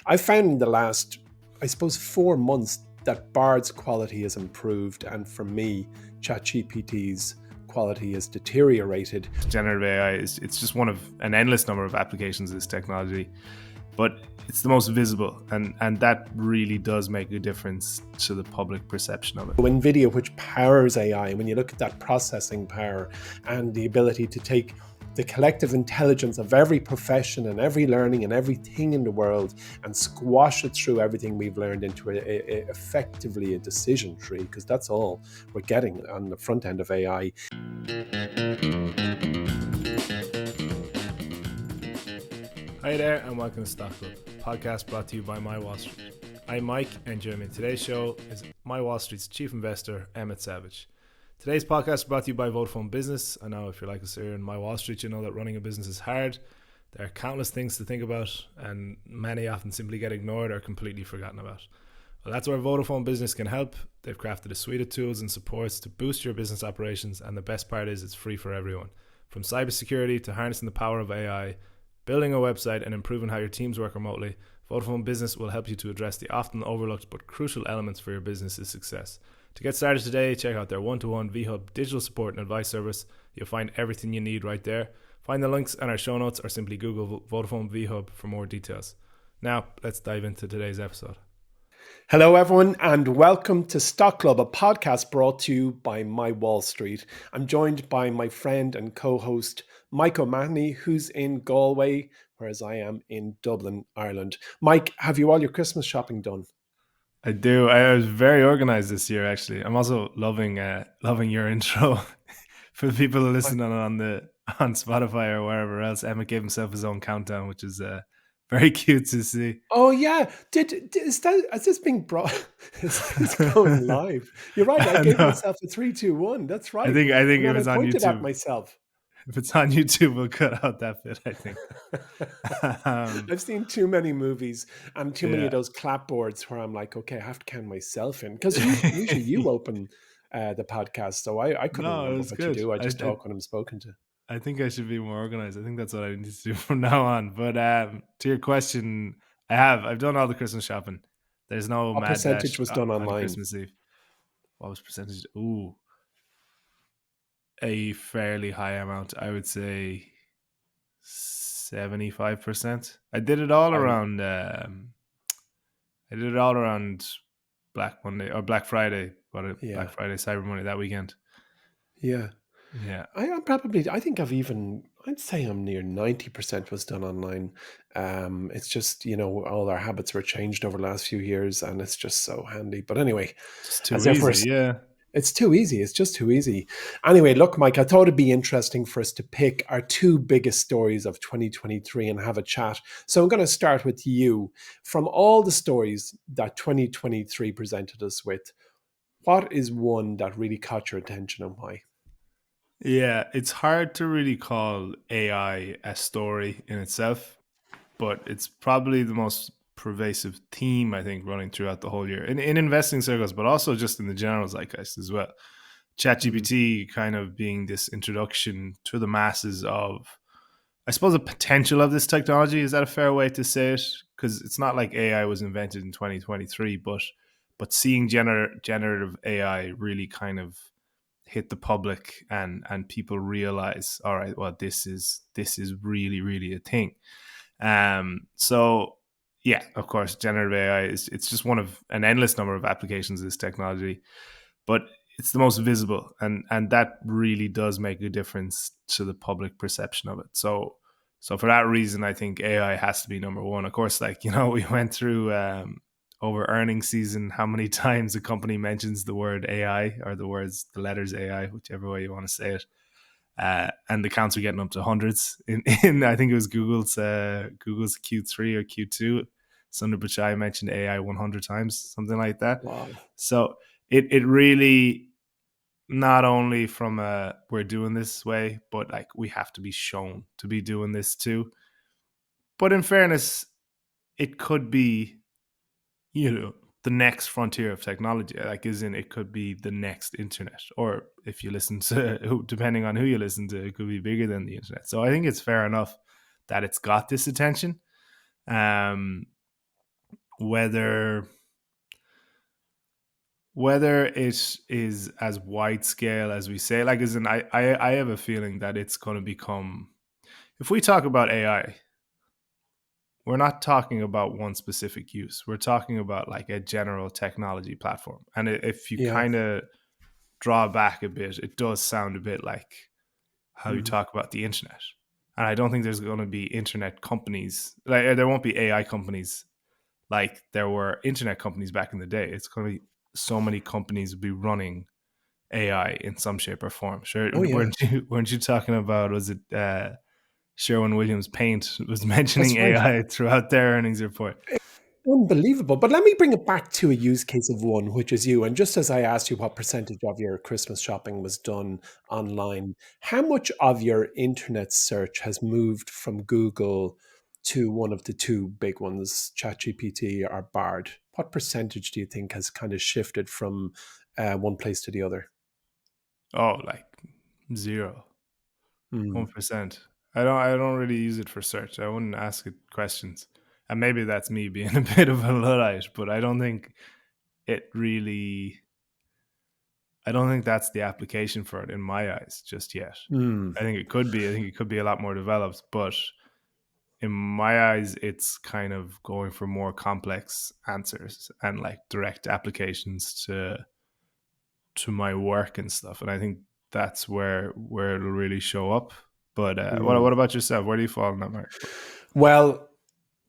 I found in the last, I suppose, 4 months that Bard's quality has improved, and for me, ChatGPT's quality has deteriorated. Generative AI it's just one of an endless number of applications of this technology, but it's the most visible, and that really does make a difference to the public perception of it. NVIDIA, which powers AI, when you look at that processing power and the ability to take the collective intelligence of every profession and every learning and everything in the world and squash it through everything we've learned into effectively a decision tree, because that's all we're getting on the front end of AI. Hi there, and welcome to Stock Club, a podcast brought to you by MyWallSt. I'm Mike, and joining me in today's show is MyWallSt's chief investor, Emmet Savage. Today's podcast is brought to you by Vodafone Business. I know if you're like us here in MyWallSt, you know that running a business is hard. There are countless things to think about, and many often simply get ignored or completely forgotten about. Well, that's where Vodafone Business can help. They've crafted a suite of tools and supports to boost your business operations, and the best part is it's free for everyone. From cybersecurity to harnessing the power of AI, building a website and improving how your teams work remotely, Vodafone Business will help you to address the often overlooked but crucial elements for your business's success. To get started today, check out their one-to-one VHub digital support and advice service. You'll find everything you need right there. Find the links in our show notes or simply Google Vodafone VHub for more details. Now, let's dive into today's episode. Hello, everyone, and welcome to Stock Club, a podcast brought to you by MyWallSt. I'm joined by my friend and co-host, Mike O'Mahony, who's in Galway, whereas I am in Dublin, Ireland. Mike, have you all your Christmas shopping done? I do. I was very organized this year, actually. I'm also loving your intro. For the people who listen on Spotify or wherever else, Emmet gave himself his own countdown, which is very cute to see. Oh yeah, is this being brought? Is this going live? You're right. I gave myself a 3, 2, 1. That's right. I think if it's on pointed YouTube, at myself. If it's on YouTube, we'll cut out that bit, I think. I've seen too many movies and too many of those clapboards where I'm like, okay, I have to count myself in, because usually you open the podcast, so I couldn't remember what you do. I just talk when I'm spoken to. I think I should be more organized. I think that's what I need to do from now on. But to your question, I've done all the Christmas shopping. There's no what mad percentage dash was done on online? Christmas Eve. What was percentage? Ooh, a fairly high amount. I would say 75%. I did it all around. I did it all around Black Monday or Black Friday, Black Friday, Cyber Monday that weekend. Yeah. I'd say I'm near 90% was done online. It's just, all our habits were changed over the last few years, and it's just so handy. But anyway, it's too easy. Yeah. It's too easy. It's just too easy. Anyway, look, Mike, I thought it'd be interesting for us to pick our two biggest stories of 2023 and have a chat. So I'm going to start with you. From all the stories that 2023 presented us with, what is one that really caught your attention and why? Yeah, it's hard to really call AI a story in itself, but it's probably the most pervasive theme, I think, running throughout the whole year in investing circles, but also just in the general zeitgeist as well. ChatGPT kind of being this introduction to the masses of, I suppose, the potential of this technology. Is that a fair way to say it? Because it's not like AI was invented in 2023, but seeing generative AI really kind of hit the public and people realize, all right, well, this is really, really a thing. So yeah, of course, generative AI it's just one of an endless number of applications of this technology, but it's the most visible, and that really does make a difference to the public perception of it. So for that reason, I think AI has to be number one. Of course, we went through over earnings season, how many times a company mentions the word AI or the letters AI, whichever way you want to say it. And the counts are getting up to hundreds. In I think it was Google's Q3 or Q2. Sundar Pichai mentioned AI 100 times, something like that. Wow. So it really, not only from we're doing this way, but we have to be shown to be doing this too. But in fairness, it could be, the next frontier of technology, it could be the next internet, or if you listen to, depending on who you listen to, it could be bigger than the internet. So I think it's fair enough that it's got this attention. whether whether it is as wide scale as we say, like, as in, I have a feeling that it's going to become, if we talk about AI, we're not talking about one specific use. We're talking about like a general technology platform. And if you Yeah. kind of draw back a bit, it does sound a bit like how you Mhm. talk about the internet. And I don't think there's going to be internet companies, like there won't be AI companies like there were internet companies back in the day. It's going to be so many companies will be running AI in some shape or form. Sure, Oh yeah, weren't you talking about, was it Sherwin Williams Paint was mentioning that's right. AI throughout their earnings report? Unbelievable. But let me bring it back to a use case of one, which is you. And just as I asked you what percentage of your Christmas shopping was done online, how much of your internet search has moved from Google to one of the two big ones, ChatGPT or Bard? What percentage do you think has kind of shifted from one place to the other? Oh, like zero, Hmm. 1%. I don't really use it for search. I wouldn't ask it questions. And maybe that's me being a bit of a luddite, but it really I don't think that's the application for it in my eyes just yet. Hmm. I think it could be. I think it could be a lot more developed, but in my eyes, it's kind of going for more complex answers and like direct applications to my work and stuff. And I think that's where it'll really show up. But Hmm. what about yourself? Where do you fall in that mark? Well,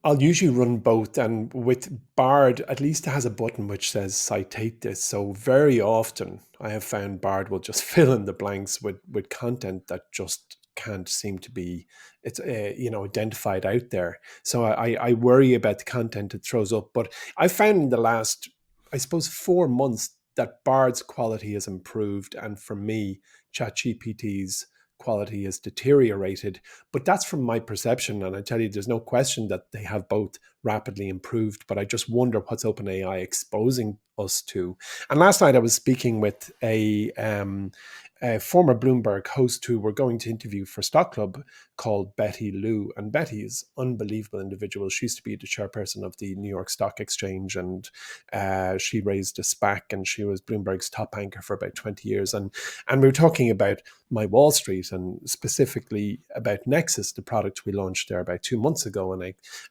I'll usually run both, and with Bard, at least it has a button which says citate this. So very often I have found Bard will just fill in the blanks with content that just can't seem to be it's identified out there. So I worry about the content it throws up. But I found in the last, I suppose, 4 months that Bard's quality has improved, and for me, ChatGPT's quality has deteriorated, but that's from my perception. And I tell you, there's no question that they have both rapidly improved. But I just wonder what's OpenAI exposing us to. And last night I was speaking with a former Bloomberg host who we're going to interview for Stock Club called Betty Liu. And Betty is an unbelievable individual. She used to be the chairperson of the New York Stock Exchange, and she raised a SPAC, and she was Bloomberg's top anchor for about 20 years. And we were talking about MyWallSt and specifically about Nexus, the product we launched there about 2 months ago.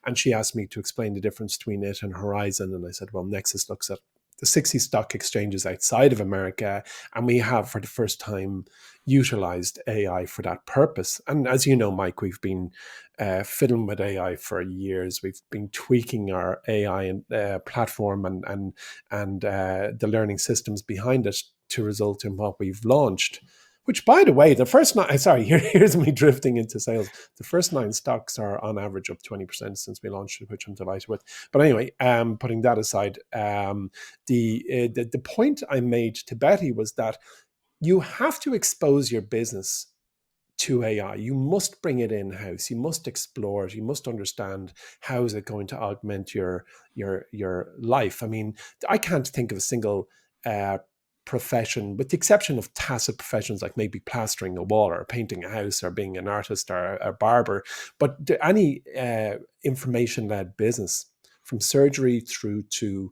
And she asked me to explain the difference between it and Horizon. And I said, well, Nexus looks at the 60 stock exchanges outside of America, and we have for the first time utilized AI for that purpose. And as you know, Mike, we've been fiddling with AI for years. We've been tweaking our AI platform and the learning systems behind it to result in what we've launched. Which, by the way, the first nine, sorry, here's me drifting into sales. The first nine stocks are on average up 20% since we launched it, which I'm delighted with. But anyway, putting that aside, the point I made to Betty was that you have to expose your business to AI. You must bring it in house. You must explore it. You must understand how is it going to augment your life. I mean, I can't think of a single profession, with the exception of tacit professions like maybe plastering a wall or painting a house or being an artist or a barber, but any information-led business, from surgery through to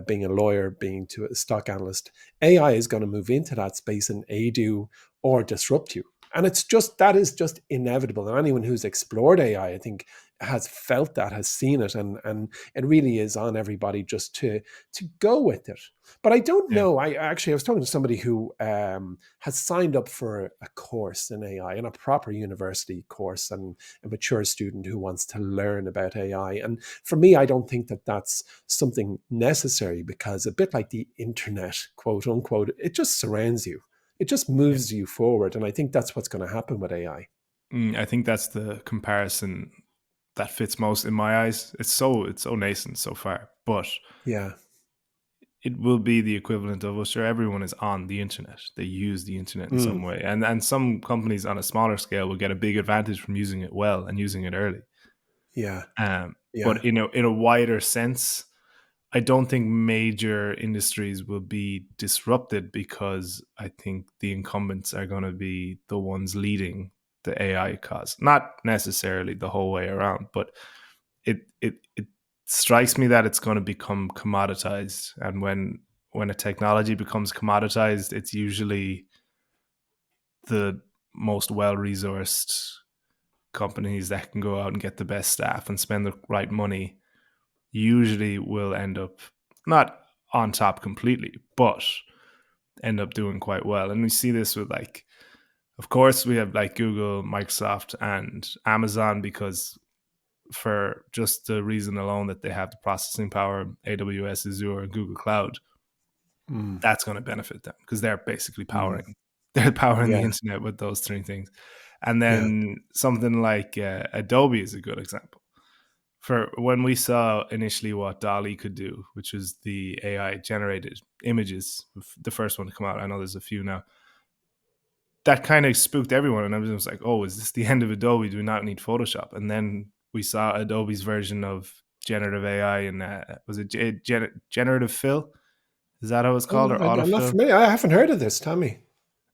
being a lawyer, being to a stock analyst, AI is going to move into that space and aid you or disrupt you. And it's just that is just inevitable. And anyone who's explored AI, I think, has felt that, has seen it, and it really is on everybody just to go with it. But I don't Yeah. know. I was talking to somebody who has signed up for a course in AI, in a proper university course, and a mature student who wants to learn about AI. And for me, I don't think that that's something necessary, because a bit like the internet, quote unquote, it just surrounds you. It just Yeah. moves you forward. And I think that's what's going to happen with AI. I think that's the comparison that fits most in my eyes. It's so nascent so far, but Yeah. it will be the equivalent of, well, sure, everyone is on the internet. They use the internet in some Mm. way. And some companies on a smaller scale will get a big advantage from using it well and using it early. Yeah. But Yeah. in a wider sense, I don't think major industries will be disrupted, because I think the incumbents are going to be the ones leading the AI cause. Not necessarily the whole way around, but it strikes me that it's going to become commoditized, and when a technology becomes commoditized, it's usually the most well-resourced companies that can go out and get the best staff and spend the right money usually will end up not on top completely, but end up doing quite well. And we see this with, like, of course, we have like Google, Microsoft, and Amazon, because for just the reason alone that they have the processing power, AWS, Azure, and Google Cloud, Mm. that's going to benefit them because they're basically Mm. they're powering the Yeah. internet with those three things. And Yeah. then something like Adobe is a good example. For when we saw initially what DALL-E could do, which was the AI generated images, the first one to come out. I know there's a few now. That kind of spooked everyone, and everyone was like, "Oh, is this the end of Adobe? Do we not need Photoshop?" And then we saw Adobe's version of generative AI, and was it generative fill? Is that how it's called, Oh, or I'm not autofill? familiar. I haven't heard of this. Tell me.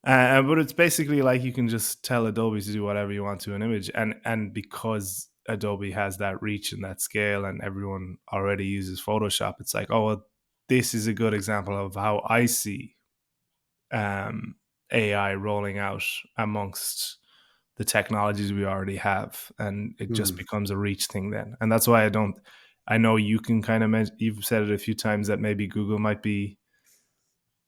But it's basically like you can just tell Adobe to do whatever you want to an image, and because Adobe has that reach and that scale, and everyone already uses Photoshop, it's like, oh, well, this is a good example of how I see AI rolling out amongst the technologies we already have, and it just Mm. becomes a reach thing then. And that's why I don't. I know you can kind of you've said it a few times that maybe Google might be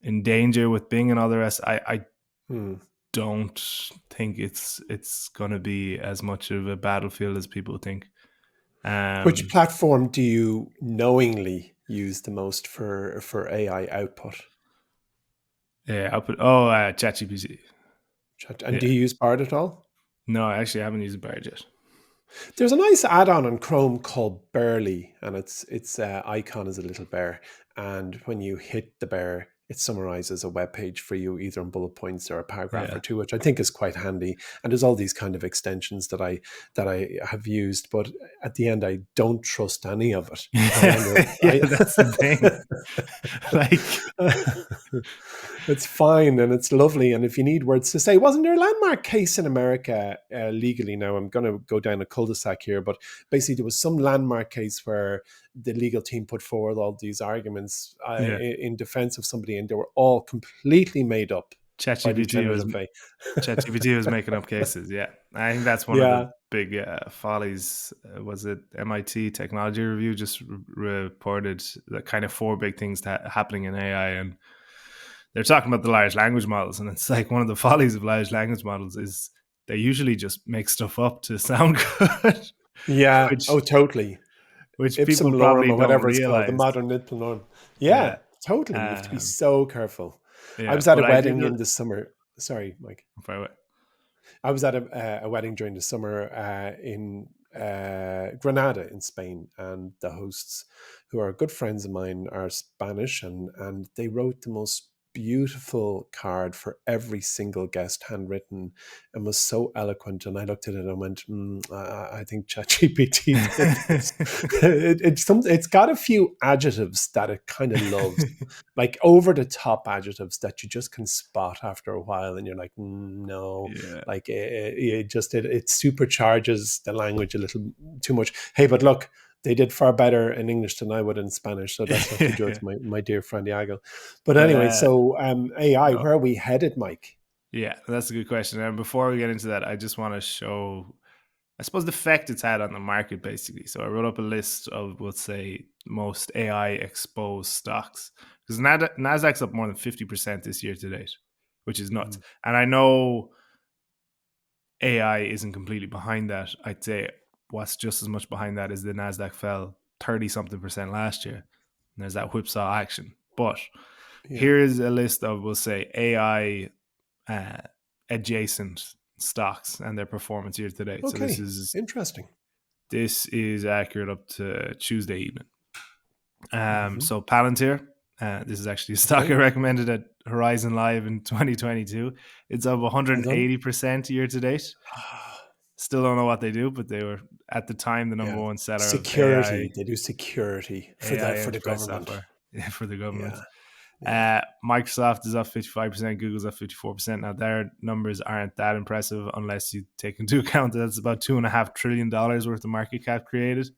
in danger with Bing and all the rest. I Mm. don't think it's going to be as much of a battlefield as people think. Which Um, platform do you knowingly use the most for AI output? yeah, I'll put ChatGPT. And do Yeah, you use Bard at all? no, I actually haven't used Bard yet. There's a nice add-on on Chrome called Bearly, and its icon is a little bear. And when you hit the bear, it summarizes a web page for you, either in bullet points or a paragraph Yeah, or two, which I think is quite handy. And there's all these kind of extensions that I have used, but at the end, I don't trust any of it. I end up yeah, that's the thing. Like, it's fine and it's lovely. And if you need words to say, wasn't there a landmark case in America legally? Now I'm going to go down a cul-de-sac here, but basically there was some landmark case where the legal team put forward all these arguments yeah, in defense of somebody, and they were all completely made up by the ChatGPT was generative AI. ChatGPT was making up cases. Yeah, I think that's one of the Yeah. big follies. Was it MIT Technology Review just reported the kind of four big things happening in AI, and they're talking about the large language models, and it's like one of the follies of large language models is they usually just make stuff up to sound good, Yeah. which Oh, totally. which Ipsum people lorem probably or don't whatever it's called, the realize. modern ipsum lorem. Yeah, Yeah, totally. You have to be um, so careful. I yeah. was at a But I did. wedding in the summer. Sorry, Mike. By I was at a wedding during the summer in Granada in Spain, and the hosts, who are good friends of mine, are Spanish, and they wrote the most beautiful card for every single guest, handwritten, and was so eloquent. And I looked at it and went, I think ChatGPT did this. It's got a few adjectives that it kind of loves, like over the top adjectives that you just can spot after a while, and you're like, no, yeah. like it supercharges the language a little too much. Hey, but look, they did far better in English than I would in Spanish, so that's not to judge my dear friend Iago. But But anyway, so AI, no, where are we headed, Mike? yeah, that's a good question. And before we get into that, I just want to show, I suppose, the effect it's had on the market, basically. So I wrote up a list of, let's say, most AI exposed stocks, because Nasdaq's up more than 50% this year to date, which is nuts. Mm. And I know AI isn't completely behind that. I'd say what's just as much behind that is the Nasdaq fell 30 something percent last year. And there's that whipsaw action. But Yeah. here is a list of, we'll say, AI uh, adjacent stocks and their performance year to date. So Okay. Interesting. this is accurate up to Tuesday evening. Hmm. So Palantir, this is actually a stock I Okay. recommended at Horizon Live in 2022. It's up Well done. 180% year to date. Still don't know what they do, but they were at the time the number Yeah. one seller of Security. They do security AI for the enterprise government. software for the government. Yeah. Yeah. Microsoft is up 55%, Google's up 54%. Now, their numbers aren't that impressive unless you take into account that it's about $2.5 trillion worth of market cap created.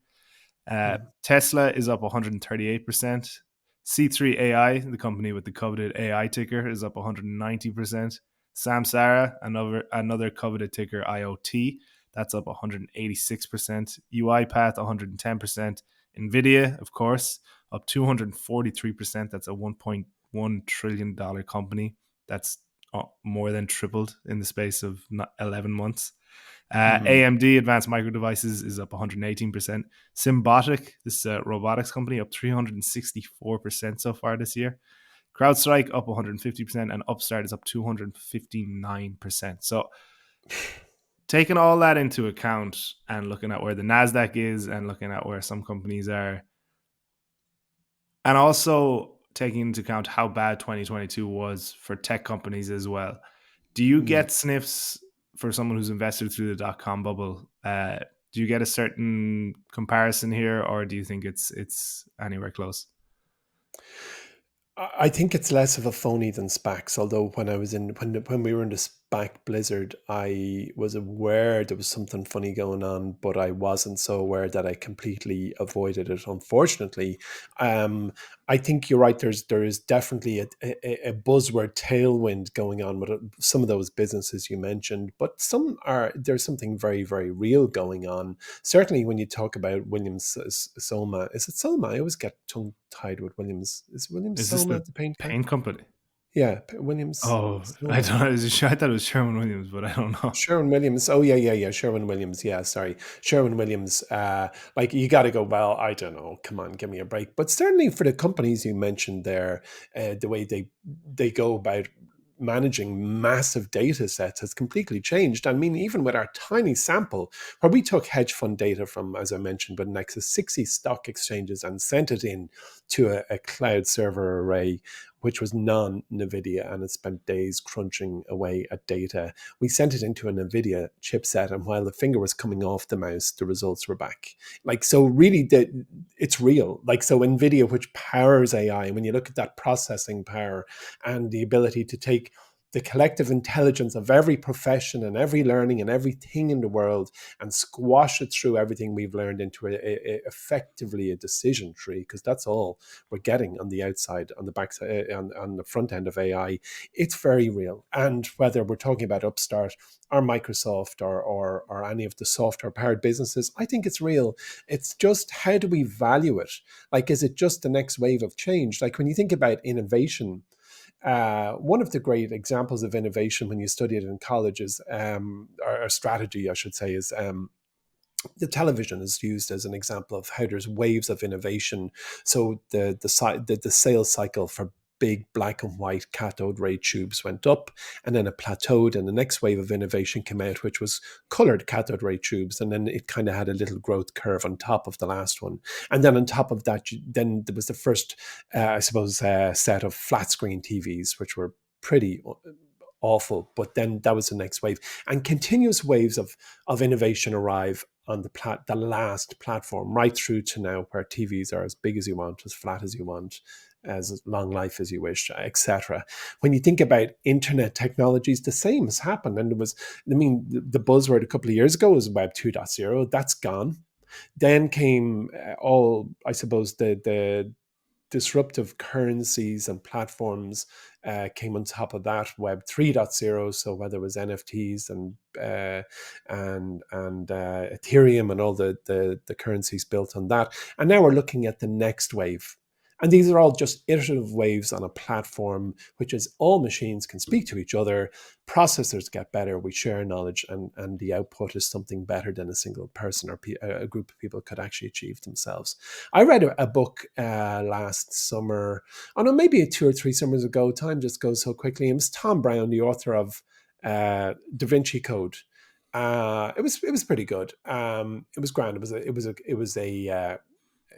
Tesla is up 138%. C3 AI, the company with the coveted AI ticker, is up 190%. Samsara, another coveted ticker, IoT, that's up 186%. UiPath, 110%. Nvidia, of course, up 243%. That's a $1.1 trillion company. That's more than tripled in the space of 11 months. AMD, Advanced Micro Devices, is up 118%. Symbotic, this robotics company, up 364% so far this year. CrowdStrike up 150%, and Upstart is up 259%. So taking all that into account and looking at where the NASDAQ is and looking at where some companies are, and also taking into account how bad 2022 was for tech companies as well, do you get sniffs for someone who's invested through the dot-com bubble? Do you get a certain comparison here, or do you think it's anywhere close? I think it's less of a phony than SPACs. Although when we were in the SPAC blizzard, I was aware there was something funny going on, but I wasn't so aware that I completely avoided it. Unfortunately, I think you're right. There is definitely a buzzword tailwind going on with some of those businesses you mentioned, but there's something very, very real going on. Certainly, when you talk about Williams Soma, is it Soma? I always get tongue tied with Williams. Is Williams Is this Soma the the paint paint company? Yeah, Williams Oh, I Soma. don't know. I thought it was Sherwin Williams, but I don't know. Sherwin Williams. Oh yeah. Sherwin Williams. Yeah, sorry, Sherwin Williams. Like you got to go. Well, I don't know. Come on, give me a break. But certainly for the companies you mentioned there, the way they go about managing massive data sets has completely changed. I mean, even with our tiny sample, where we took hedge fund data from, as I mentioned, with Nexus 60 stock exchanges and sent it in to a cloud server array, which was non-NVIDIA, and it spent days crunching away at data. We sent it into a NVIDIA chipset, and while the finger was coming off the mouse, the results were back. Like, so really, it's real. Like, so NVIDIA, which powers AI, when you look at that processing power and the ability to take the collective intelligence of every profession and every learning and everything in the world and squash it through everything we've learned into effectively a decision tree, because that's all we're getting on the outside, on the backside, on the front end of AI. It's very real. And whether we're talking about Upstart or Microsoft or any of the software powered businesses, I think it's real. It's just, how do we value it? Like, is it just the next wave of change? Like, when you think about innovation, one of the great examples of innovation when you study it in college is, or strategy, I should say, is the television is used as an example of how there's waves of innovation. So the sales cycle for big black and white cathode ray tubes went up, and then it plateaued, and the next wave of innovation came out, which was colored cathode ray tubes, and then it kind of had a little growth curve on top of the last one. And then on top of that, then there was the first, set of flat screen TVs, which were pretty awful, but then that was the next wave, and continuous waves of innovation arrive on the last platform, right through to now, where TVs are as big as you want, as flat as you want, as long life as you wish, etc. When you think about internet technologies, the same has happened. And the buzzword a couple of years ago was Web 2.0. That's gone. Then came I suppose, the disruptive currencies and platforms came on top of that. Web 3.0, so whether it was NFTs and Ethereum and all the currencies built on that, and now we're looking at the next wave. And these are all just iterative waves on a platform, which is all machines can speak to each other. Processors get better, we share knowledge, and the output is something better than a single person or a group of people could actually achieve themselves. I read a book last summer, oh no, maybe 2 or 3 summers ago. Time just goes so quickly. It was Tom Brown, the author of Da Vinci Code. It was pretty good. It was grand.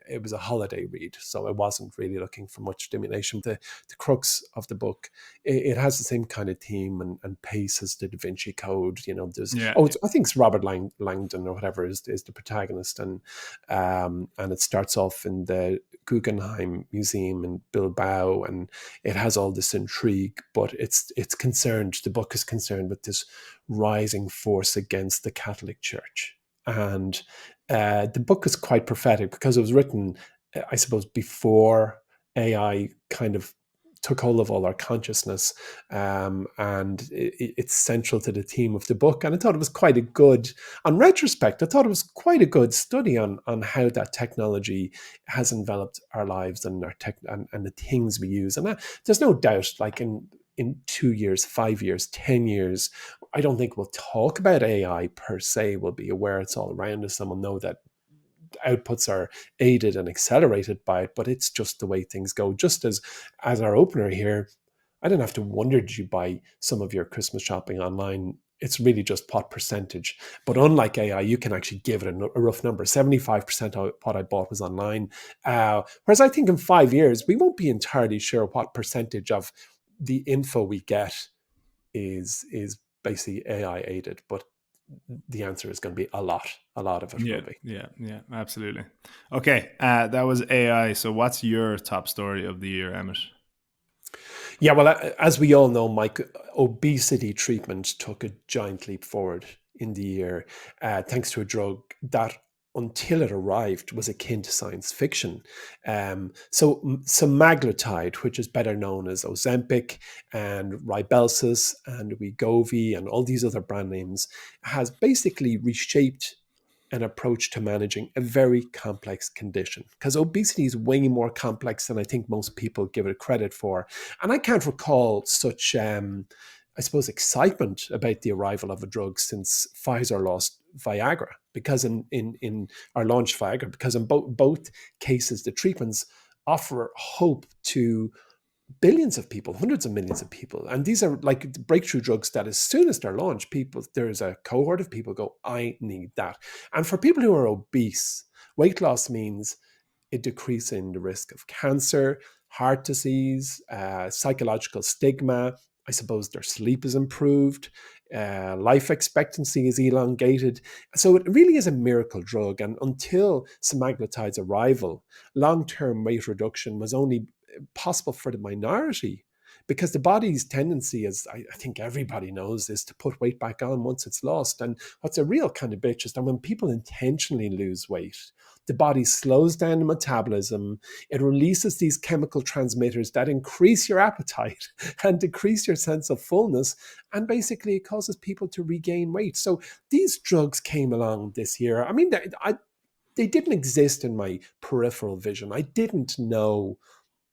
It was a holiday read, so I wasn't really looking for much stimulation. The crux of the book, it has the same kind of theme and pace as the Da Vinci Code. There's Yeah. I think it's Robert Langdon or whatever is the protagonist, and it starts off in the Guggenheim Museum in Bilbao, and it has all this intrigue, but the book is concerned with this rising force against the Catholic Church. And The book is quite prophetic because it was written, I suppose, before AI kind of took hold of all our consciousness, and it's central to the theme of the book. And I thought it was quite a good, on retrospect, I thought it was quite a good study on how that technology has enveloped our lives and our tech and the things we use. And there's no doubt, like in 2 years, 5 years, 10 years, I don't think we'll talk about AI per se. We'll be aware it's all around us and we'll know that outputs are aided and accelerated by it, but it's just the way things go. Just as our opener here, I don't have to wonder, did you buy some of your Christmas shopping online? It's really just what percentage. But unlike AI, you can actually give it a rough number. 75% of what I bought was online. Whereas I think in 5 years, we won't be entirely sure what percentage of the info we get is basically AI aided. But the answer is going to be a lot of it will be. Yeah, absolutely. Okay, that was AI. So what's your top story of the year, Emmet? Yeah, well, as we all know, Mike, obesity treatment took a giant leap forward in the year, thanks to a drug that, until it arrived, was akin to science fiction. So semaglutide, which is better known as Ozempic and Rybelsus and Wegovy and all these other brand names, has basically reshaped an approach to managing a very complex condition, because obesity is way more complex than I think most people give it credit for. And I can't recall such, I suppose, excitement about the arrival of a drug since Pfizer lost Viagra, because in our launch Viagra, because in both cases, the treatments offer hope to billions of people, hundreds of millions of people. And these are like breakthrough drugs that as soon as they're launched, there's a cohort of people go, I need that. And for people who are obese, weight loss means a decrease in the risk of cancer, heart disease, psychological stigma. I suppose their sleep is improved, life expectancy is elongated. So it really is a miracle drug. And until semaglutide's arrival, long-term weight reduction was only possible for the minority, because the body's tendency, as I think everybody knows, is to put weight back on once it's lost. And what's a real kind of bitch is that when people intentionally lose weight, the body slows down the metabolism. It releases these chemical transmitters that increase your appetite and decrease your sense of fullness. And basically, it causes people to regain weight. So these drugs came along this year. I mean, they didn't exist in my peripheral vision. I didn't know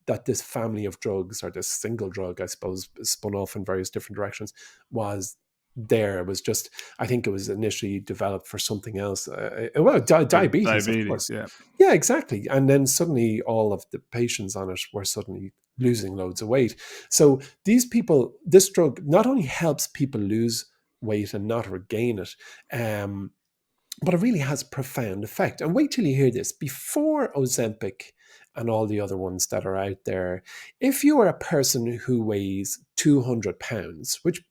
that this family of drugs, or this single drug, I suppose, spun off in various different directions, was there. It was just, I think it was initially developed for something else. Diabetes, of Diabetes, course. yeah. Yeah, exactly. And then suddenly all of the patients on it were suddenly losing loads of weight. So these people, this drug not only helps people lose weight and not regain it, but it really has a profound effect. And wait till you hear this. Before Ozempic and all the other ones that are out there, if you are a person who weighs 200 pounds, which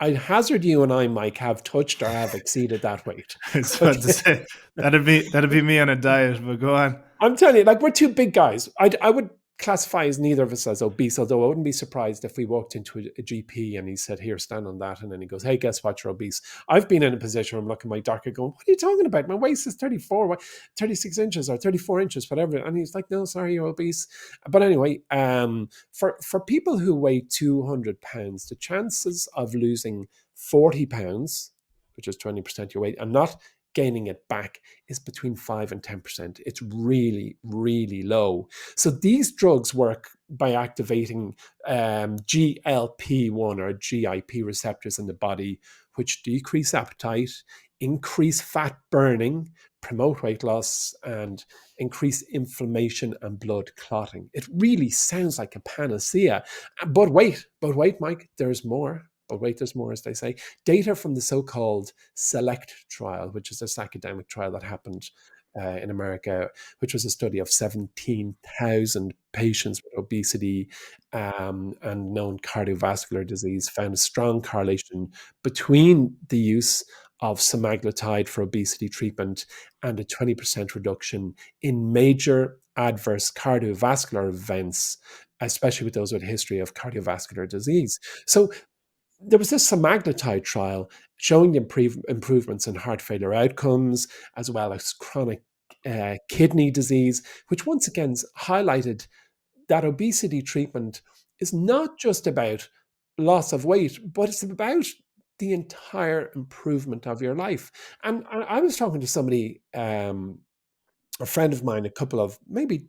I'd hazard you and I, Mike, have touched or have exceeded that weight. I was about to Okay. say that'd be me on a diet, but go on. I'm telling you, like, we're two big guys. I would classify as neither of us as obese, although I wouldn't be surprised if we walked into a GP and he said, here, stand on that. And then he goes, hey, guess what? You're obese. I've been in a position where I'm looking at my doctor going, what are you talking about? My waist is 36 inches or 34 inches, whatever. And he's like, no, sorry, you're obese. But anyway, for people who weigh 200 pounds, the chances of losing 40 pounds, which is 20% of your weight, and not gaining it back is between 5 and 10%. It's really, really low. So these drugs work by activating GLP-1 or GIP receptors in the body, which decrease appetite, increase fat burning, promote weight loss, and increase inflammation and blood clotting. It really sounds like a panacea. But wait, Mike, there's more. But wait, there's more, as they say. Data from the so-called SELECT trial, which is this academic trial that happened in America, which was a study of 17,000 patients with obesity and known cardiovascular disease, found a strong correlation between the use of semaglutide for obesity treatment and a 20% reduction in major adverse cardiovascular events, especially with those with a history of cardiovascular disease. So there was this semaglutide trial showing the improvements in heart failure outcomes, as well as chronic kidney disease, which once again highlighted that obesity treatment is not just about loss of weight, but it's about the entire improvement of your life. And I was talking to somebody, a friend of mine, a couple of maybe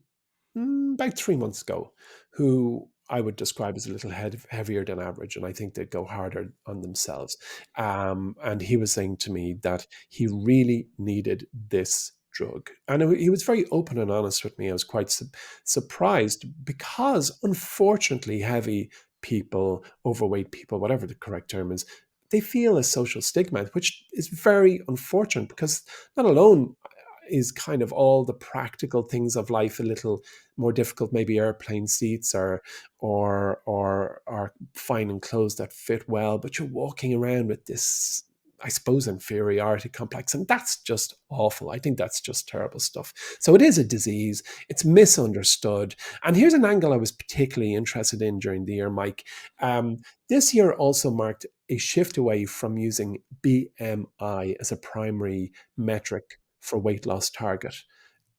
about 3 months ago, who I would describe as a little heavier than average, and I think they go harder on themselves. And he was saying to me that he really needed this drug, and he was very open and honest with me. I was quite surprised because, unfortunately, heavy people, overweight people, whatever the correct term is, they feel a social stigma, which is very unfortunate because not alone is kind of all the practical things of life a little more difficult, maybe airplane seats or finding clothes that fit well, but you're walking around with this, I suppose, inferiority complex, and that's just awful. I think that's just terrible stuff. So it is a disease, it's misunderstood. And here's an angle I was particularly interested in during the year, Mike. This year also marked a shift away from using BMI as a primary metric for weight loss target.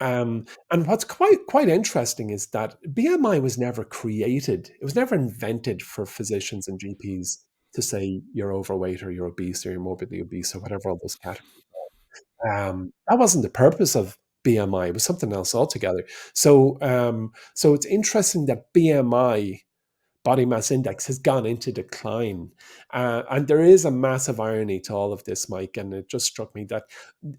And what's quite interesting is that BMI was never created. It was never invented for physicians and GPs to say you're overweight or you're obese or you're morbidly obese or whatever all those categories. That wasn't the purpose of BMI. It was something else altogether. So it's interesting that BMI, body mass index, has gone into decline. And there is a massive irony to all of this, Mike. And it just struck me that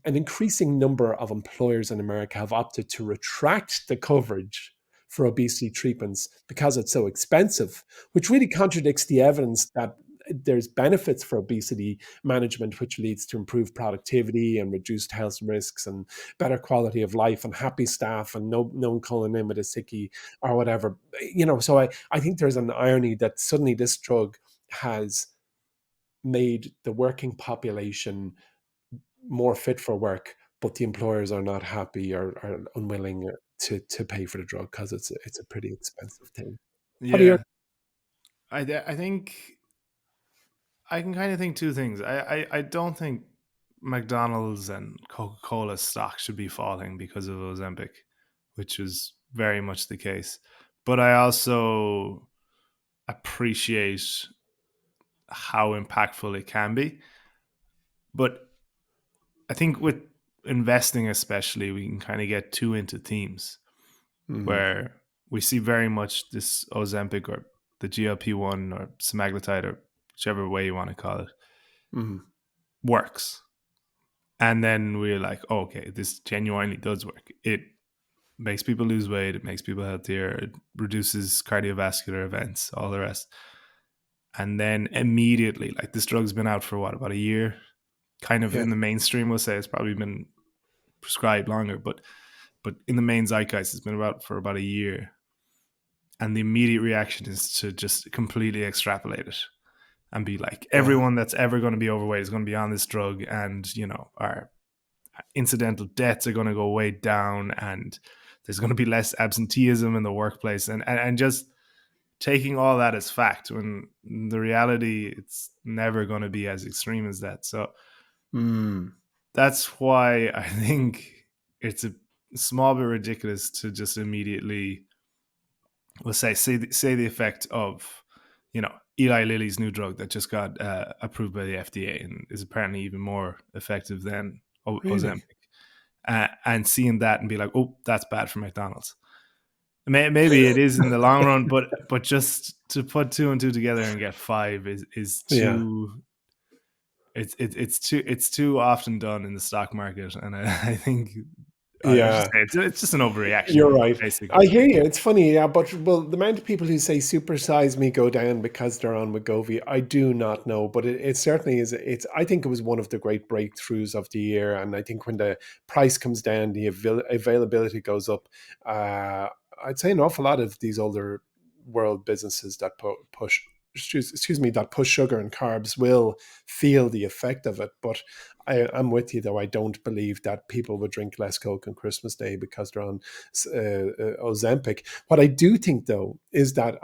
an increasing number of employers in America have opted to retract the coverage for obesity treatments because it's so expensive, which really contradicts the evidence that there's benefits for obesity management, which leads to improved productivity and reduced health risks and better quality of life and happy staff and no one calling in with a sickie or whatever. So I think there's an irony that suddenly this drug has made the working population more fit for work, but the employers are not happy or are unwilling to pay for the drug because it's a pretty expensive thing. What are your Yeah, I think I can kind of think two things. I don't think McDonald's and Coca Cola stock should be falling because of Ozempic, which was very much the case. But I also appreciate how impactful it can be. But I think with investing, especially, we can kind of get too into themes mm, where we see very much this Ozempic or the GLP-1 or semaglutide or whichever way you want to call it mm, works. And then we're like, oh, okay, this genuinely does work. It makes people lose weight. It makes people healthier. It reduces cardiovascular events, all the rest. And then immediately, like this drug's been out for what, about a year? Kind of yeah, in the mainstream, we'll say it's probably been prescribed longer, but in the main zeitgeist, it's been out for about a year. And the immediate reaction is to just completely extrapolate it and be like, yeah, everyone that's ever going to be overweight is going to be on this drug, and our incidental deaths are going to go way down, and there's going to be less absenteeism in the workplace, and just taking all that as fact when the reality it's never going to be as extreme as that. So mm, that's why I think it's a small bit ridiculous to just immediately, let's say the effect of Eli Lilly's new drug that just got approved by the FDA and is apparently even more effective than really, Ozempic, and seeing that and be like, oh, that's bad for McDonald's. Maybe it is in the long run, but just to put two and two together and get five is yeah. too. It's too often done in the stock market, and I think I just Yeah, say it's just an overreaction, you're right. basically. I hear you. It's funny, yeah, but well, the amount of people who say supersize me go down because they're on Wegovy, I do not know, but it certainly is. It's. I think it was one of the great breakthroughs of the year, and I think when the price comes down, the availability goes up. Uh, I'd say an awful lot of these older world businesses that push excuse me, that push sugar and carbs will feel the effect of it. But I'm with you, though. I don't believe that people would drink less Coke on Christmas Day because they're on Ozempic. What I do think, though, is that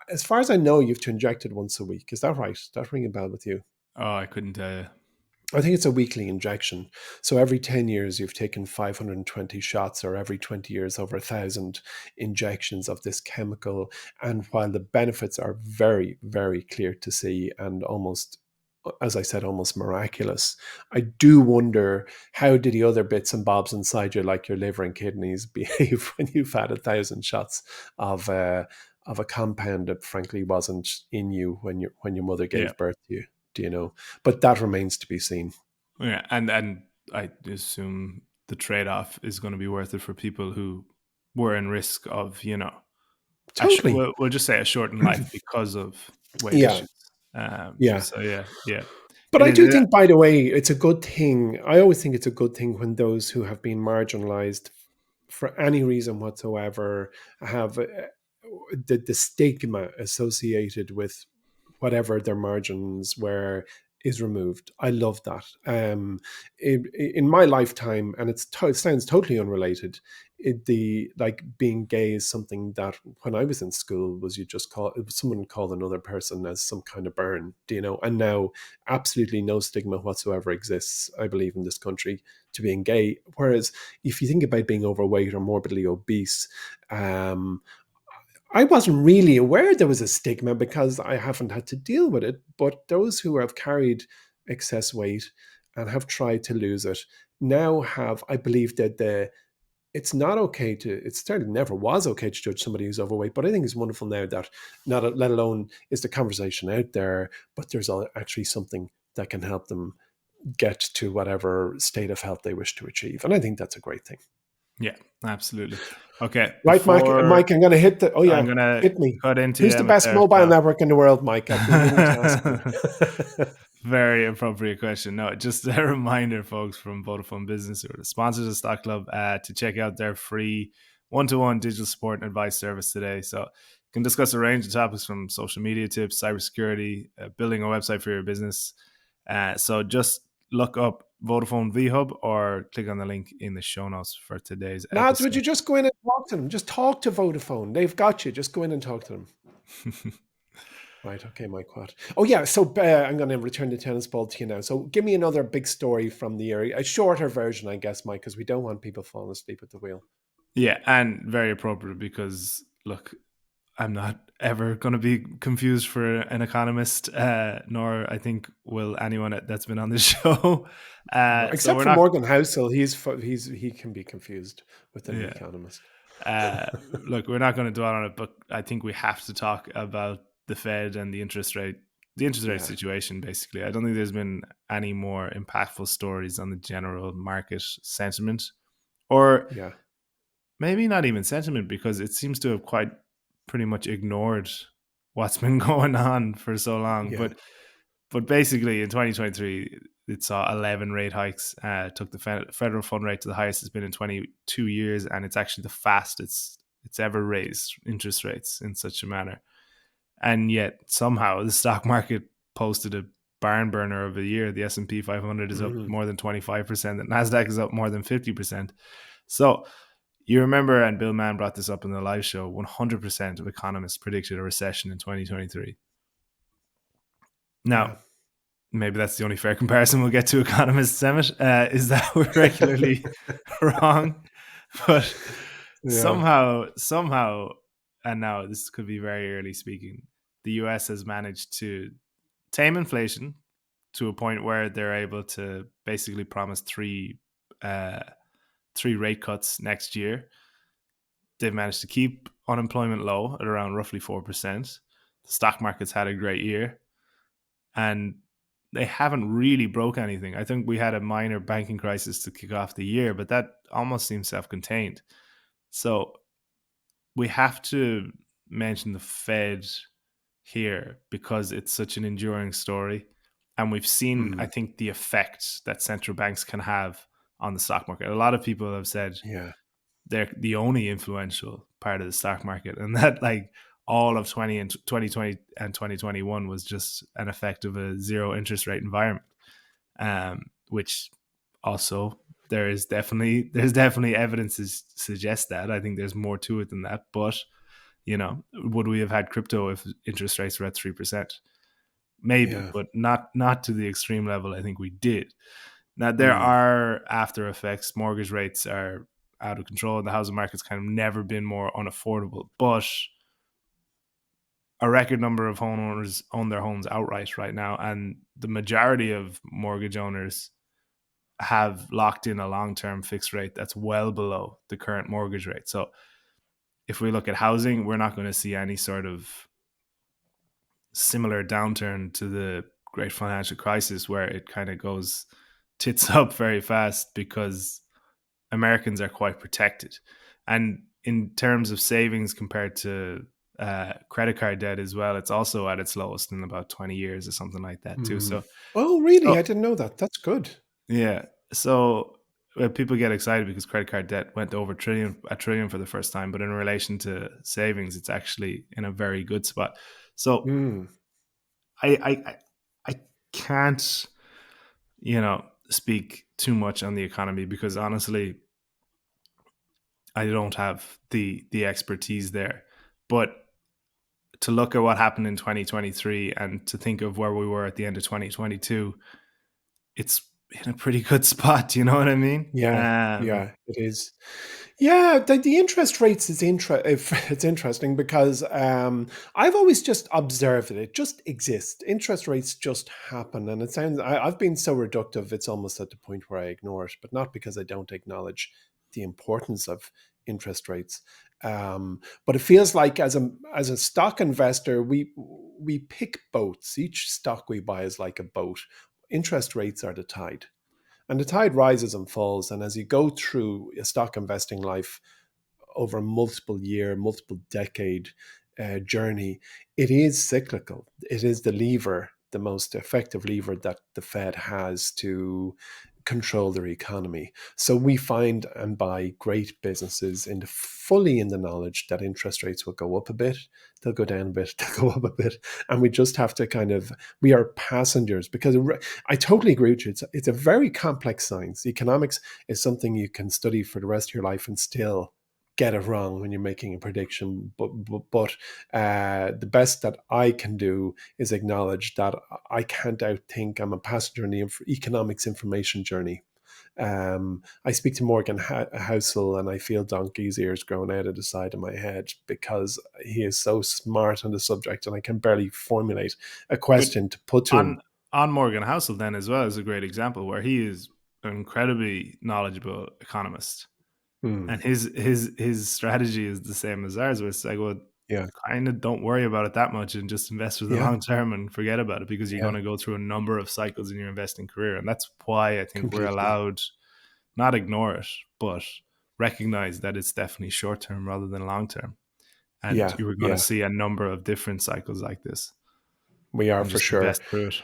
as far as I know, you've to inject it once a week. Is that right? Does that ring a bell with you? Oh, I couldn't tell you. I think it's a weekly injection. So every 10 years, you've taken 520 shots, or every 20 years, over 1,000 injections of this chemical. And while the benefits are very, very clear to see and almost, as I said, almost miraculous, I do wonder, how do the other bits and bobs inside you, like your liver and kidneys, behave when you've had 1,000 shots of a compound that frankly wasn't in you when your mother Yeah. gave birth to you? Do you know? But that remains to be seen. Yeah, and I assume the trade-off is going to be worth it for people who were in risk of, Totally. we'll just say a shortened life because of weight Yeah. issues. Yeah. So yeah, But it I is. do think, by the way, it's a good thing. I always think it's a good thing when those who have been marginalized for any reason whatsoever have the stigma associated with whatever their margins were is removed. I love that. In my lifetime, and it sounds totally unrelated. The like being gay is something that when I was in school was, you just call someone called another person as some kind of burn, do you know? And now absolutely no stigma whatsoever exists, I believe, in this country to being gay. Whereas if you think about being overweight or morbidly obese, um, I wasn't really aware there was a stigma because I haven't had to deal with it. But those who have carried excess weight and have tried to lose it now have, I believe, that it's not okay to, it certainly never was okay to judge somebody who's overweight. But I think it's wonderful now that not, let alone is the conversation out there, but there's actually something that can help them get to whatever state of health they wish to achieve. And I think that's a great thing. Yeah, absolutely. Okay, Right, Mike, I'm going to hit oh I'm yeah, gonna hit me. cut into Who's you, the Emmet best there. mobile So network in the world, Mike? I've been meaning to ask you. very appropriate question. No, just a reminder, folks, from Vodafone Business, who are the sponsors of Stock Club, to check out their free one-to-one digital support and advice service today. So you can discuss a range of topics from social media tips, cybersecurity, building a website for your business. So just look up Vodafone VHub or click on the link in the show notes for today's Lads, would episode. you just go in and talk to them? Just talk to Vodafone. They've got you. Just go in and talk to them. Right. Okay, Mike. What? Oh, yeah. So I'm going to return the tennis ball to you now. So give me another big story from the year. A shorter version, I guess, Mike, because we don't want people falling asleep at the wheel. Yeah, and very appropriate because, look, I'm not ever going to be confused for an economist, nor I think will anyone that's been on this show. No, So except we're for not. Morgan Housel, he can be confused with an Yeah. economist. Uh, Look, we're not going to dwell on it, but I think we have to talk about the Fed and the interest rate Yeah. situation. Basically, I don't think there's been any more impactful stories on the general market sentiment, or Yeah. maybe not even sentiment, because it seems to have quite pretty much ignored what's been going on for so long. Yeah. But basically, in 2023, it saw 11 rate hikes, took the federal fund rate to the highest it's been in 22 years, and it's actually the fastest it's ever raised interest rates in such a manner. And yet, somehow, the stock market posted a barn burner of a year. The S&P 500 is up more than 25%. The Nasdaq is up more than 50%. So you remember, and Bill Mann brought this up in the live show, 100% of economists predicted a recession in 2023. Now, Yeah. maybe that's the only fair comparison we'll get to economists, Emmett, is that we're regularly wrong. But Yeah. somehow, and now this could be very early speaking, the US has managed to tame inflation to a point where they're able to basically promise three rate cuts next year. They've managed to keep unemployment low at around roughly 4%. The stock market's had a great year, and they haven't really broke anything. I think we had a minor banking crisis to kick off the year, but that almost seems self-contained. So we have to mention the Fed here because it's such an enduring story. And we've seen, I think, the effect that central banks can have on the stock market. A lot of people have said Yeah. they're the only influential part of the stock market, and that, like, all of 2020 and 2021 was just an effect of a zero interest rate environment, which also there's definitely evidence to suggest that. I think there's more to it than that. But would we have had crypto if interest rates were at 3%? Maybe, Yeah. but not to the extreme level I think we did. Now there Mm. are after effects. Mortgage rates are out of control, and the housing market's kind of never been more unaffordable. But a record number of homeowners own their homes outright right now, and the majority of mortgage owners have locked in a long-term fixed rate that's well below the current mortgage rate. So if we look at housing, we're not going to see any sort of similar downturn to the great financial crisis where it kind of goes tits up very fast, because Americans are quite protected. And in terms of savings compared to credit card debt as well, it's also at its lowest in about 20 years or something like that too. Mm. So, Oh, really? so I didn't know that. That's good. yeah. So people get excited because credit card debt went over a trillion for the first time, but in relation to savings, it's actually in a very good spot. So Mm. I can't, speak too much on the economy because honestly, I don't have the expertise there. But to look at what happened in 2023 and to think of where we were at the end of 2022, it's in a pretty good spot. You know what I mean? Yeah, yeah, it is. Yeah, the interest rates is if it's interesting because I've always just observed it. It just exists. Interest rates just happen, and it sounds. I've been so reductive; it's almost at the point where I ignore it. But not because I don't acknowledge the importance of interest rates. But it feels like as a stock investor, we pick boats. Each stock we buy is like a boat. Interest rates are the tide. And the tide rises and falls. And as you go through a stock investing life over a multiple year, multiple decade journey, it is cyclical. It is the lever, the most effective lever that the Fed has to control their economy. So we find and buy great businesses fully in the knowledge that interest rates will go up a bit, they'll go down a bit, they'll go up a bit, and we just have to we are passengers because I totally agree with you. It's a very complex science. Economics is something you can study for the rest of your life and still get it wrong when you're making a prediction. But the best that I can do is acknowledge that I can't outthink. I'm a passenger in the economics information journey. I speak to Morgan Housel and I feel donkey's ears growing out of the side of my head because he is so smart on the subject and I can barely formulate a But question to put to him. on Morgan Housel then as well is a great example where he is an incredibly knowledgeable economist, Hmm. and his strategy is the same as ours. Where it's like, well, Yeah, kind of don't worry about it that much and just invest for the yeah, long term and forget about it, because you're yeah, going to go through a number of cycles in your investing career, and that's why I think we're completely. allowed not ignore it, but recognize that it's definitely short term rather than long term, and Yeah, you were going to yeah, see a number of different cycles like this, we are and for just sure. invest through it.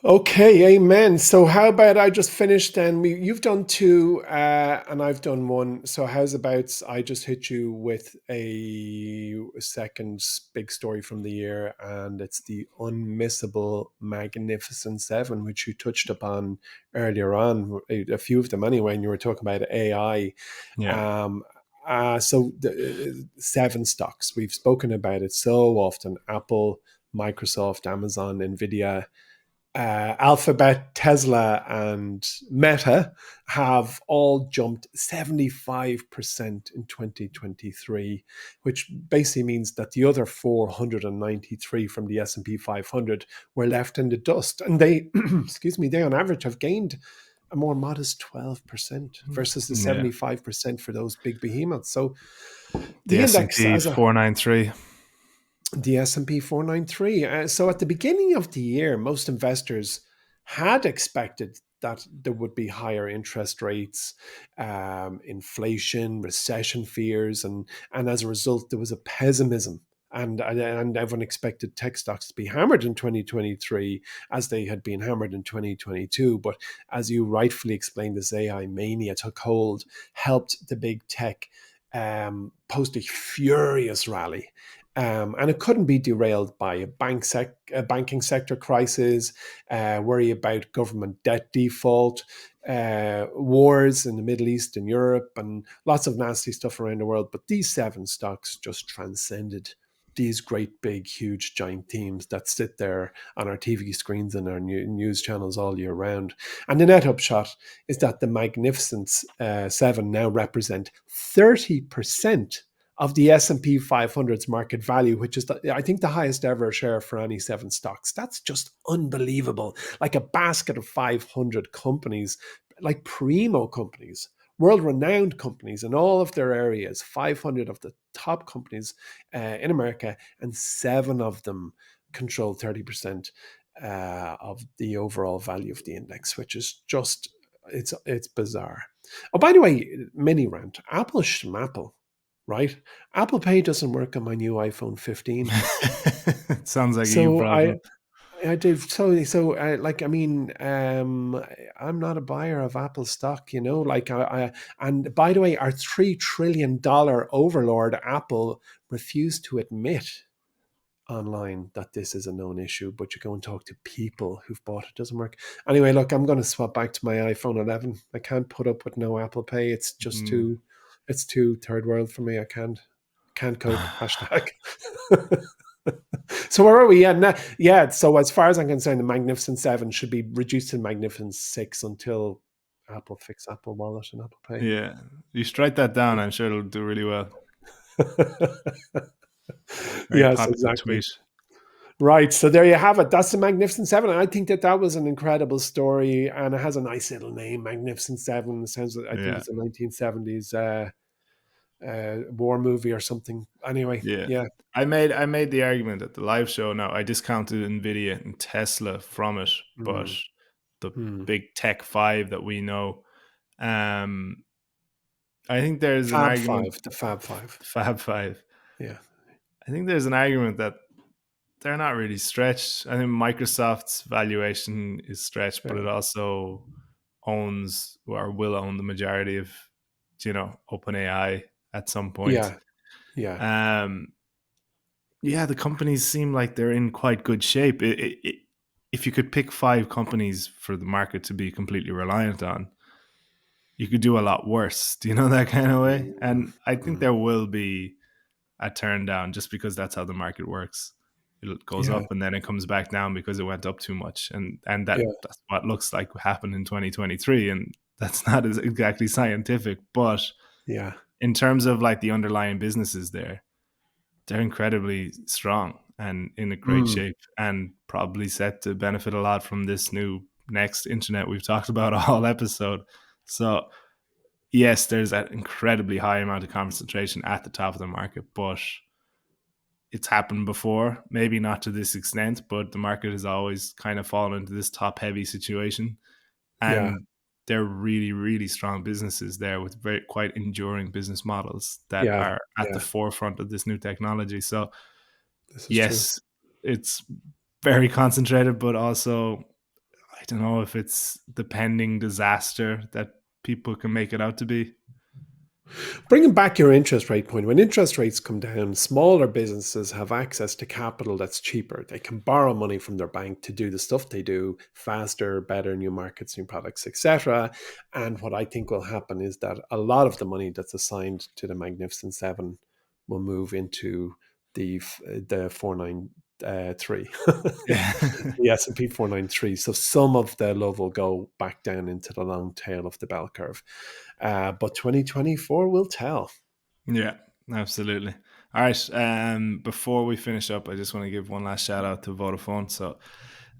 Okay, amen. So how about I just finish then? You've done two, and I've done one. So how's about I just hit you with a second big story from the year, and it's the unmissable Magnificent Seven, which you touched upon earlier on, a few of them anyway, and you were talking about AI. Yeah. Um, so the seven stocks, we've spoken about it so often: Apple, Microsoft, Amazon, Nvidia, Alphabet, Tesla, and Meta have all jumped 75% in 2023, which basically means that the other 493 from the S&P 500 were left in the dust. And they, excuse me, they on average have gained a more modest 12% versus the Yeah. 75% for those big behemoths. So The the index S&P as a 493. the S&P 493. So at the beginning of the year, most investors had expected that there would be higher interest rates, inflation, recession fears, and as a result, there was a pessimism. And everyone expected tech stocks to be hammered in 2023 as they had been hammered in 2022. But as you rightfully explained, this AI mania took hold, helped the big tech post a furious rally. And it couldn't be derailed by a banking sector crisis, worry about government debt default, wars in the Middle East and Europe, and lots of nasty stuff around the world. But these 7 stocks just transcended these great, big, huge, giant themes that sit there on our TV screens and our news channels all year round. And the net upshot is that the Magnificent 7 now represent 30% of the S&P 500's market value, which is, I think, the highest ever share for any 7 stocks. That's just unbelievable. Like a basket of 500 companies, like primo companies, world-renowned companies in all of their areas, 500 of the top companies in America, and 7 of them control 30% of the overall value of the index, which is just, it's bizarre. Oh, by the way, mini rant, Apple schmapple, right? Apple Pay doesn't work on my new iPhone 15. It sounds like a you So problem. I did like, I mean, I'm not a buyer of Apple stock, like and by the way, our $3 trillion overlord Apple refused to admit online that this is a known issue, but you go and talk to people who've bought it. Doesn't work. Anyway, look, I'm going to swap back to my iPhone 11. I can't put up with no Apple Pay. It's just it's too third world for me. I can't cope. Hashtag. So where are we? Yeah. So as far as I'm concerned, the Magnificent 7 should be reduced to Magnificent 6 until Apple fix Apple Wallet and Apple Pay. Yeah, you should write that down. I'm sure it'll do really well. Very Yes, popular exactly. tweet. Right. So there you have it. That's the Magnificent 7. I think that was an incredible story, and it has a nice little name, Magnificent 7. It sounds like, I think Yeah, it's a 1970s war movie or something. Anyway, yeah. yeah. I made the argument at the live show. Now I discounted Nvidia and Tesla from it, but Mm. the Mm. big tech 5 that we know, um, I think there's an Fab argument. 5, the Fab 5. Fab 5. Yeah. I think there's an argument that they're not really stretched. I think Microsoft's valuation is stretched, but Yeah. it also owns or will own the majority of, OpenAI at some point. Yeah. Yeah. Yeah, the companies seem like they're in quite good shape. If you could pick 5 companies for the market to be completely reliant on, you could do a lot worse. Do you know that kind of way? Mm. And I think Mm. there will be a turn down just because that's how the market works. It goes Yeah. up and then it comes back down because it went up too much, and Yeah. that's what looks like happened in 2023, and that's not as exactly scientific. But Yeah. in terms of like the underlying businesses there, they're incredibly strong and in a great Mm. shape, and probably set to benefit a lot from this new next internet we've talked about all episode. So yes, there's an incredibly high amount of concentration at the top of the market, but it's happened before, maybe not to this extent, but the market has always kind of fallen into this top heavy situation. Yeah. And they're really, really strong businesses there with very quite enduring business models that Yeah. are at the Yeah. forefront of this new technology. So This is true. yes, it's very concentrated, but also I don't know if it's the pending disaster that people can make it out to be. Bringing back your interest rate point, when interest rates come down, smaller businesses have access to capital that's cheaper. They can borrow money from their bank to do the stuff they do faster, better, new markets, new products, etc. And what I think will happen is that a lot of the money that's assigned to the Magnificent 7 will move into the 493. Yeah. The S&P 493. So some of the love will go back down into the long tail of the bell curve. But 2024 will tell. Yeah, absolutely. All right. Before we finish up, I just want to give one last shout out to Vodafone. So,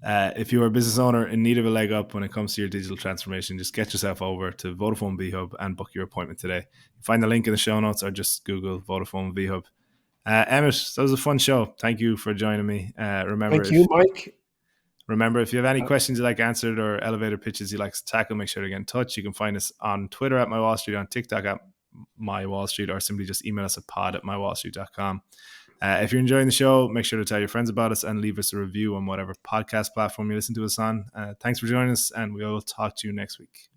if you're a business owner in need of a leg up when it comes to your digital transformation, just get yourself over to Vodafone V Hub and book your appointment today. Find the link in the show notes or just Google Vodafone V Hub. Emmet, that was a fun show. Thank you for joining me. Thank you, Mike. Remember, if you have any questions you'd like answered or elevator pitches you'd like to tackle, make sure to get in touch. You can find us on Twitter at MyWallSt, on TikTok at MyWallSt, or simply just email us at pod@mywallstreet.com. If you're enjoying the show, make sure to tell your friends about us and leave us a review on whatever podcast platform you listen to us on. Thanks for joining us, and we'll talk to you next week.